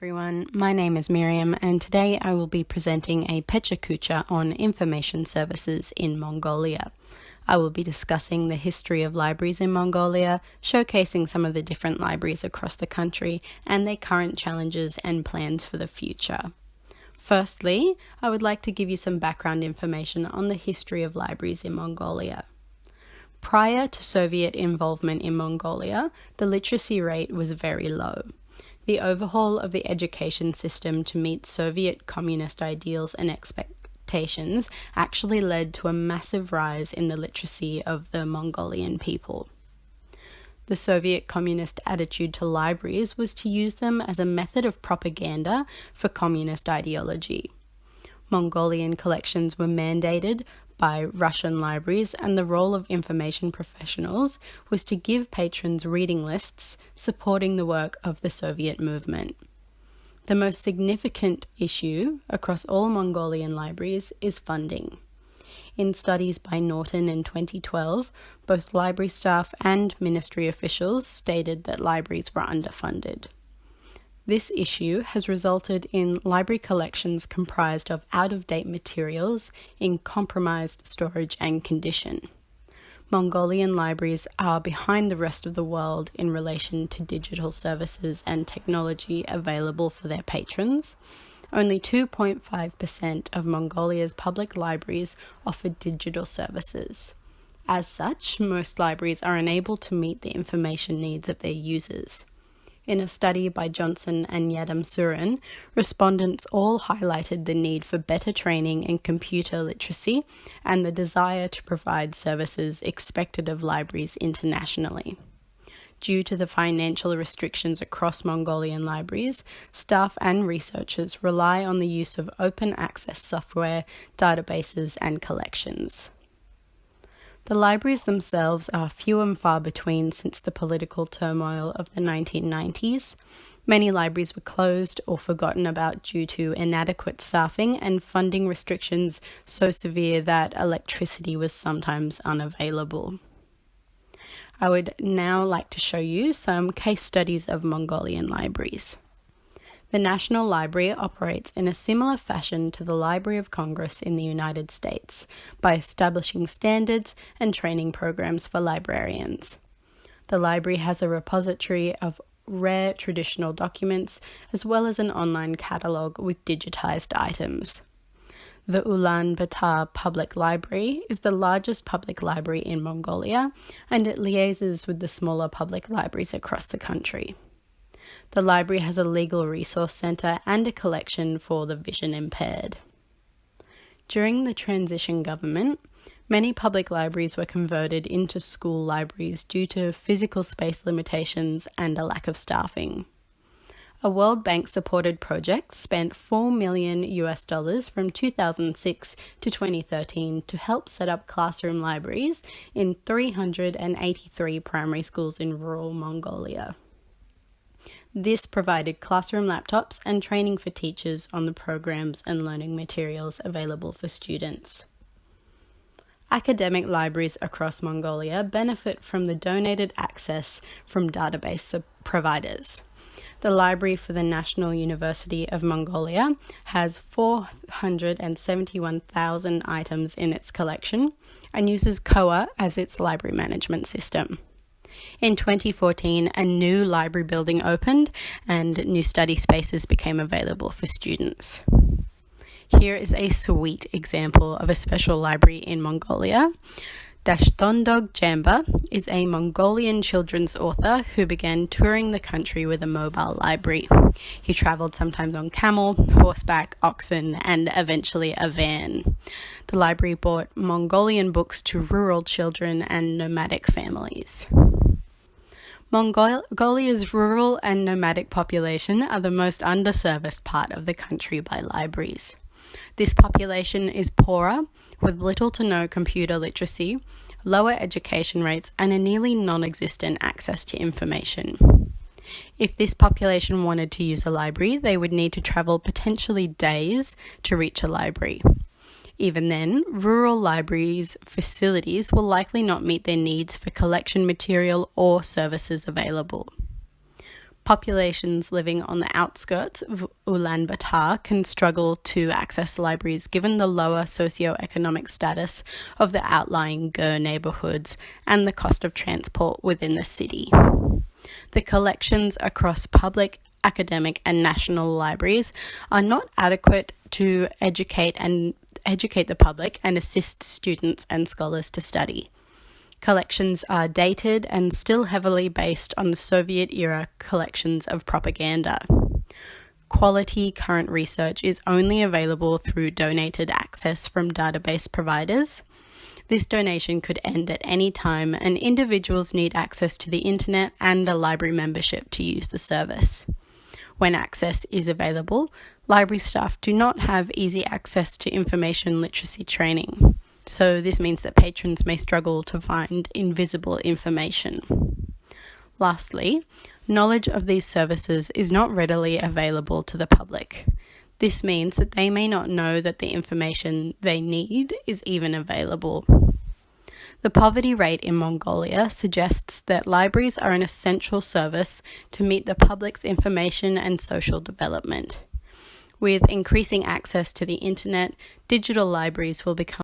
everyone, my name is Miriam and today I will be presenting a pecha kucha on information services in Mongolia. I will be discussing the history of libraries in Mongolia, showcasing some of the different libraries across the country and their current challenges and plans for the future. Firstly, I would like to give you some background information on the history of libraries in Mongolia. Prior to Soviet involvement in Mongolia, the literacy rate was very low. The overhaul of the education system to meet Soviet communist ideals and expectations actually led to a massive rise in the literacy of the Mongolian people. The Soviet communist attitude to libraries was to use them as a method of propaganda for communist ideology. Mongolian collections were mandated by Russian libraries, and the role of information professionals was to give patrons reading lists supporting the work of the Soviet movement. The most significant issue across all Mongolian libraries is funding. In studies by Norton in 2012, both library staff and ministry officials stated that libraries were underfunded. This issue has resulted in library collections comprised of out-of-date materials in compromised storage and condition. Mongolian libraries are behind the rest of the world in relation to digital services and technology available for their patrons. Only 2.5% of Mongolia's public libraries offer digital services. As such, most libraries are unable to meet the information needs of their users. In a study by Johnson and Yadam Surin, respondents all highlighted the need for better training in computer literacy and the desire to provide services expected of libraries internationally. Due to the financial restrictions across Mongolian libraries, staff and researchers rely on the use of open access software, databases, and collections. The libraries themselves are few and far between since the political turmoil of the 1990s. Many libraries were closed or forgotten about due to inadequate staffing and funding restrictions so severe that electricity was sometimes unavailable. I would now like to show you some case studies of Mongolian libraries. The National Library operates in a similar fashion to the Library of Congress in the United States by establishing standards and training programs for librarians. The library has a repository of rare traditional documents as well as an online catalogue with digitized items. The Ulaanbaatar Public Library is the largest public library in Mongolia, and it liaises with the smaller public libraries across the country. The library has a legal resource centre and a collection for the vision impaired. During the transition government, many public libraries were converted into school libraries due to physical space limitations and a lack of staffing. A World Bank-supported project spent $4 million from 2006 to 2013 to help set up classroom libraries in 383 primary schools in rural Mongolia. This provided classroom laptops and training for teachers on the programs and learning materials available for students. Academic libraries across Mongolia benefit from the donated access from database providers. The Library for the National University of Mongolia has 471,000 items in its collection and uses Koa as its library management system. In 2014, a new library building opened and new study spaces became available for students. Here is a sweet example of a special library in Mongolia. Dashtondog Jamba is a Mongolian children's author who began touring the country with a mobile library. He travelled sometimes on camel, horseback, oxen, and eventually a van. The library brought Mongolian books to rural children and nomadic families. Mongolia's rural and nomadic population are the most underserviced part of the country by libraries. This population is poorer, with little to no computer literacy, lower education rates, and a nearly non-existent access to information. If this population wanted to use a library, they would need to travel potentially days to reach a library. Even then, rural libraries' facilities will likely not meet their needs for collection material or services available. Populations living on the outskirts of Ulaanbaatar can struggle to access libraries given the lower socio-economic status of the outlying Ger neighbourhoods and the cost of transport within the city. The collections across public, academic and national libraries are not adequate to educate the public and assist students and scholars to study. Collections are dated and still heavily based on the Soviet-era collections of propaganda. Quality current research is only available through donated access from database providers. This donation could end at any time, and individuals need access to the internet and a library membership to use the service. When access is available, library staff do not have easy access to information literacy training. So this means that patrons may struggle to find invisible information. Lastly, knowledge of these services is not readily available to the public. This means that they may not know that the information they need is even available. The poverty rate in Mongolia suggests that libraries are an essential service to meet the public's information and social development. With increasing access to the internet, digital libraries will become